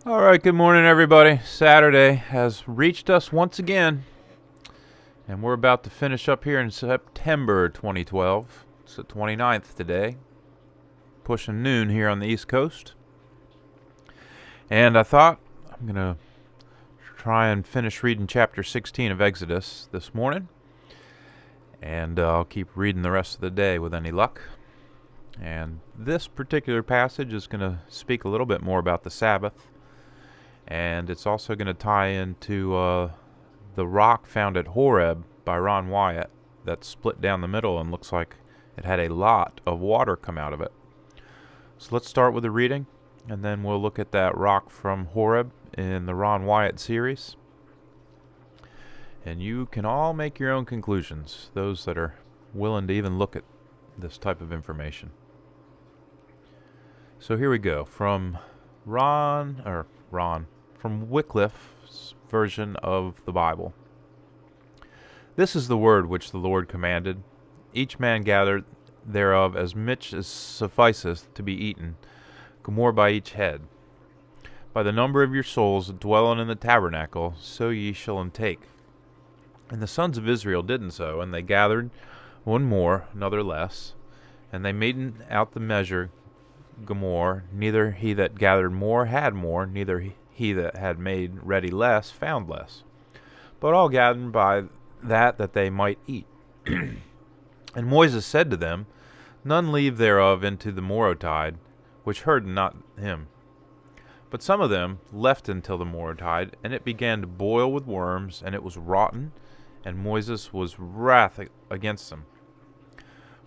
All right, good morning, everybody. Saturday has reached us once again, and we're about to finish up here in September 2012. It's the 29th today, pushing noon here on the East Coast. And I thought I'm going to try and finish reading chapter 16 of Exodus this morning, and I'll keep reading the rest of the day with any luck. And this particular passage is going to speak a little bit more about the Sabbath. And it's also going to tie into the rock found at Horeb by Ron Wyatt that split down the middle and looks like it had a lot of water come out of it. So let's start with the reading, and then we'll look at that rock from Horeb in the Ron Wyatt series. And you can all make your own conclusions, those that are willing to even look at this type of information. So here we go, from from Wycliffe's version of the Bible. This is the word which the Lord commanded. Each man gather thereof as much as sufficeth to be eaten, more by each head. By the number of your souls dwelling in the tabernacle, so ye shall intake. And the sons of Israel did so, and they gathered one more, another less, and they made out the measure Gomor. Neither he that gathered more had more, neither he that had made ready less found less. But all gathered by that they might eat. And Moses said to them, None leave thereof into the morrowtide, which heard not him. But some of them left until the morrowtide, and it began to boil with worms, and it was rotten, and Moses was wrath against them.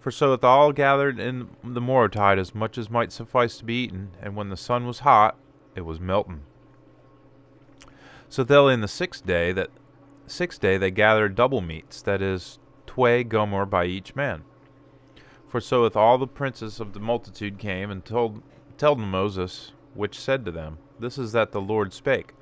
For so hath all gathered in the morrowtide as much as might suffice to be eaten, and when the sun was hot, it was melting. So they in the sixth day they gathered double meats, that is, 2 gomer by each man. For so hath all the princes of the multitude came and told Moses, which said to them, This is that the Lord spake,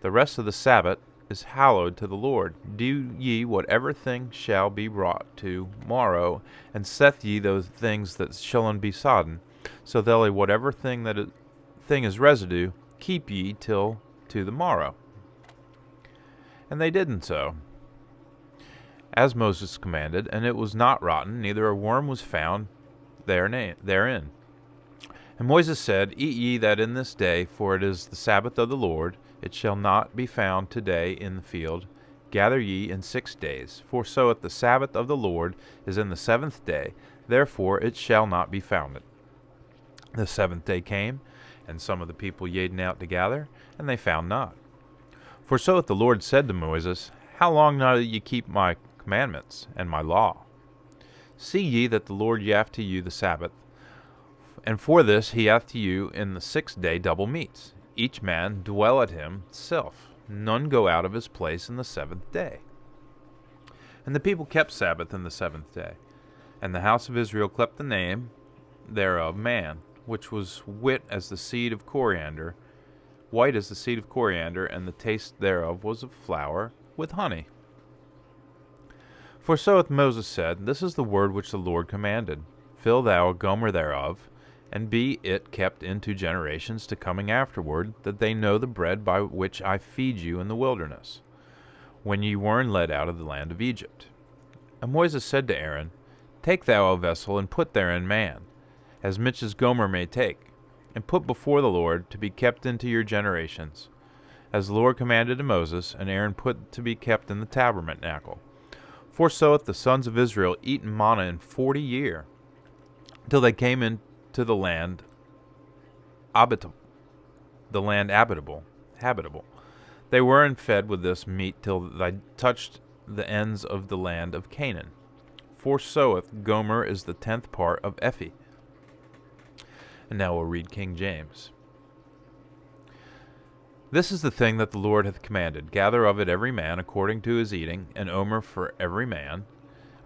The rest of the Sabbath is hallowed to the Lord. Do ye whatever thing shall be brought to morrow, and saith ye those things that shall be sodden. So they whatever thing is residue, keep ye till to the morrow. And they did so, as Moses commanded, and it was not rotten, neither a worm was found therein. And Moses said, Eat ye that in this day, for it is the Sabbath of the Lord. It shall not be found today in the field. Gather ye in 6 days. For so at the Sabbath of the Lord is in the 7th day, therefore it shall not be found. The 7th day came, and some of the people yeden out to gather, and they found not. For so hath the Lord said to Moses, How long now do ye keep my commandments and my law? See ye that the Lord yaft to you the Sabbath, and for this he hath to you in the 6th day double meats. Each man dwell at himself, none go out of his place in the 7th day. And the people kept Sabbath in the 7th day. And the house of Israel kept the name thereof man, which was white as the seed of coriander, and the taste thereof was of flour with honey. For so hath Moses said, This is the word which the Lord commanded. Fill thou a gomer thereof, and be it kept into generations to coming afterward, that they know the bread by which I feed you in the wilderness, when ye were led out of the land of Egypt. And Moses said to Aaron, Take thou a vessel, and put therein man, as much as Gomer may take, and put before the Lord to be kept into your generations, as the Lord commanded to Moses, and Aaron put to be kept in the tabernacle. For so hath the sons of Israel eaten manna in 40 years, till they came into the land habitable. They were and fed with this meat till they touched the ends of the land of Canaan. For so hath Gomer is the 10th part of Ephi. And now we'll read King James. This is the thing that the Lord hath commanded. Gather of it every man according to his eating, an omer for every man,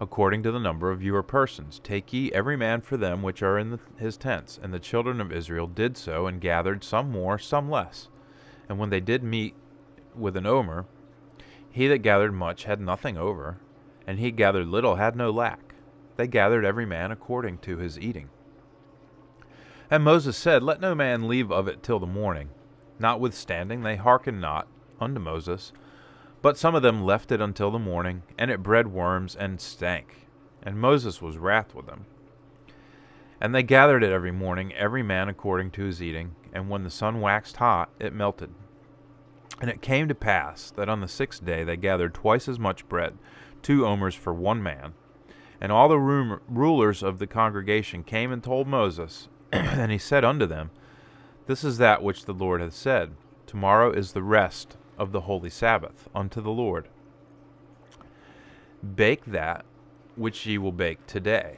according to the number of your persons. Take ye every man for them which are in his tents. And the children of Israel did so, and gathered some more, some less. And when they did meet with an omer, he that gathered much had nothing over, and he gathered little had no lack. They gathered every man according to his eating. And Moses said, Let no man leave of it till the morning. Notwithstanding, they hearkened not unto Moses, but some of them left it until the morning, and it bred worms and stank. And Moses was wrath with them. And they gathered it every morning, every man according to his eating, and when the sun waxed hot, it melted. And it came to pass that on the 6th day they gathered twice as much bread, 2 omers for 1 man. And all the rulers of the congregation came and told Moses, and he said unto them, This is that which the Lord hath said, Tomorrow is the rest of the holy Sabbath unto the Lord. Bake that which ye will bake today,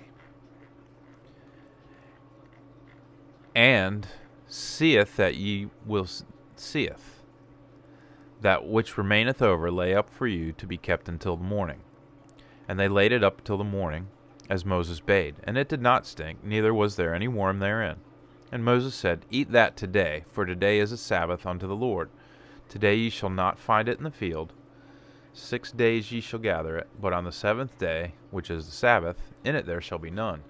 and seeth that ye will seeth. That which remaineth over lay up for you to be kept until the morning. And they laid it up till the morning, as Moses bade, and it did not stink, neither was there any worm therein. And Moses said, Eat that today, for today is a Sabbath unto the Lord. Today ye shall not find it in the field. 6 days ye shall gather it, but on the 7th day, which is the Sabbath, in it there shall be none.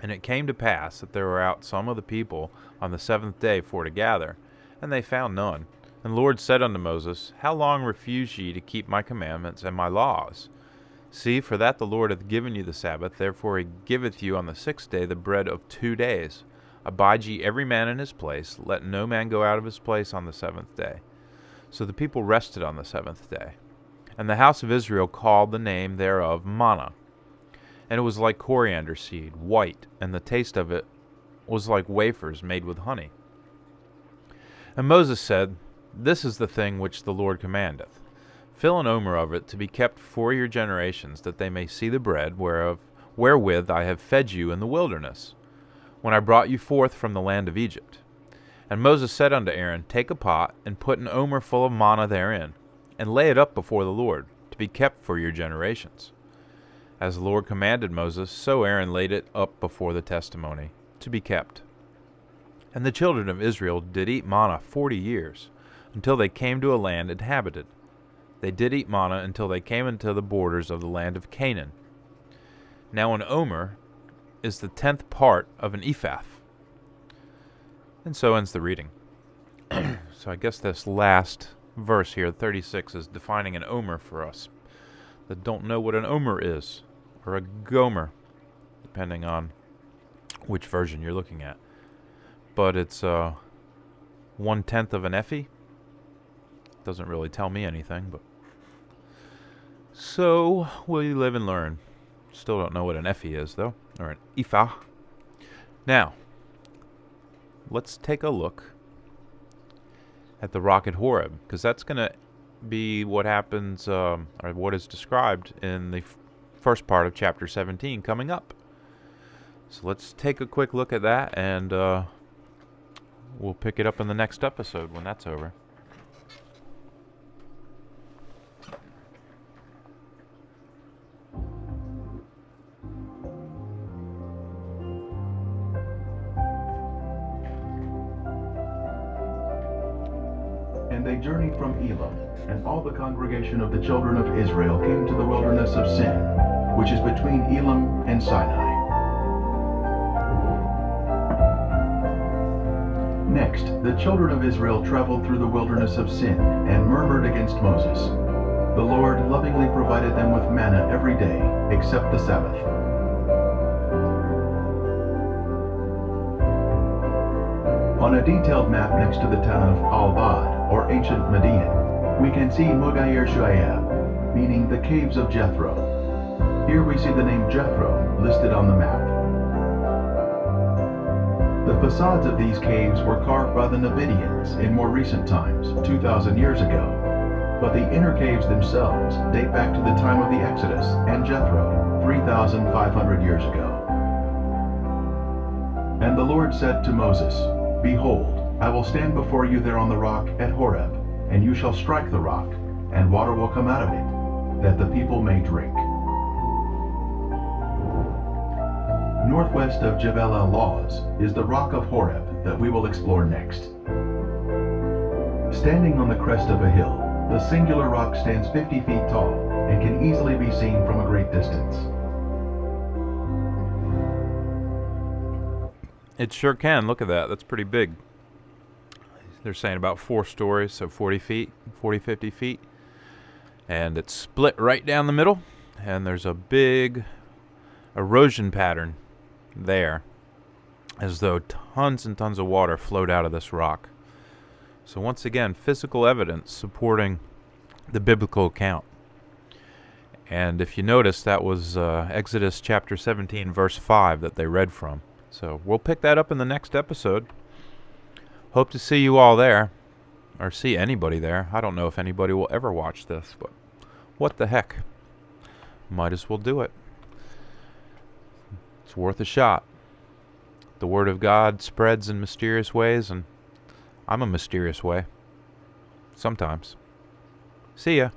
And it came to pass that there were out some of the people on the 7th day for to gather, and they found none. And the Lord said unto Moses, How long refuse ye to keep my commandments and my laws? See, for that the Lord hath given you the Sabbath, therefore he giveth you on the 6th day the bread of 2 days. Abide ye every man in his place, let no man go out of his place on the 7th day. So the people rested on the 7th day. And the house of Israel called the name thereof manna. And it was like coriander seed, white, and the taste of it was like wafers made with honey. And Moses said, This is the thing which the Lord commandeth. Fill an omer of it to be kept for your generations, that they may see the bread wherewith I have fed you in the wilderness, when I brought you forth from the land of Egypt. And Moses said unto Aaron, Take a pot, and put an omer full of manna therein, and lay it up before the Lord, to be kept for your generations. As the Lord commanded Moses, so Aaron laid it up before the testimony, to be kept. And the children of Israel did eat manna 40 years, until they came to a land inhabited. They did eat manna until they came into the borders of the land of Canaan. Now an omer is the 10th part of an ephah. And so ends the reading. So I guess this last verse here, 36, is defining an omer for us that don't know what an omer is, or a gomer, depending on which version you're looking at. But it's 1/10 of an ephah. Doesn't really tell me anything, but so we live and learn. Still don't know what an ephah is, though, or an ephah. Now, let's take a look at the rock at Horeb, because that's going to be what happens, or what is described in the first part of chapter 17 coming up. So let's take a quick look at that, and we'll pick it up in the next episode when that's over. And they journeyed from Elim, and all the congregation of the children of Israel came to the wilderness of Sin, which is between Elim and Sinai. Next, the children of Israel traveled through the wilderness of Sin, and murmured against Moses. The Lord lovingly provided them with manna every day, except the Sabbath. On a detailed map next to the town of Al-Bad, or ancient Medina, we can see Mugayer Shuaib, meaning the caves of Jethro. Here we see the name Jethro listed on the map. The facades of these caves were carved by the Nubidians in more recent times, 2,000 years ago, but the inner caves themselves date back to the time of the Exodus and Jethro, 3,500 years ago. And the Lord said to Moses, Behold, I will stand before you there on the rock at Horeb, and you shall strike the rock, and water will come out of it, that the people may drink. Northwest of Jebel al-Lawz is the rock of Horeb that we will explore next. Standing on the crest of a hill, the singular rock stands 50 feet tall and can easily be seen from a great distance. It sure can. Look at that. That's pretty big. They're saying about 4 stories, so 40 feet, 40, 50 feet. And it's split right down the middle, and there's a big erosion pattern there, as though tons and tons of water flowed out of this rock. So once again, physical evidence supporting the biblical account. And if you notice, that was Exodus chapter 17, verse 5 that they read from. So we'll pick that up in the next episode. Hope to see you all there, or see anybody there. I don't know if anybody will ever watch this, but what the heck? Might as well do it. It's worth a shot. The Word of God spreads in mysterious ways, and I'm a mysterious way. Sometimes. See ya.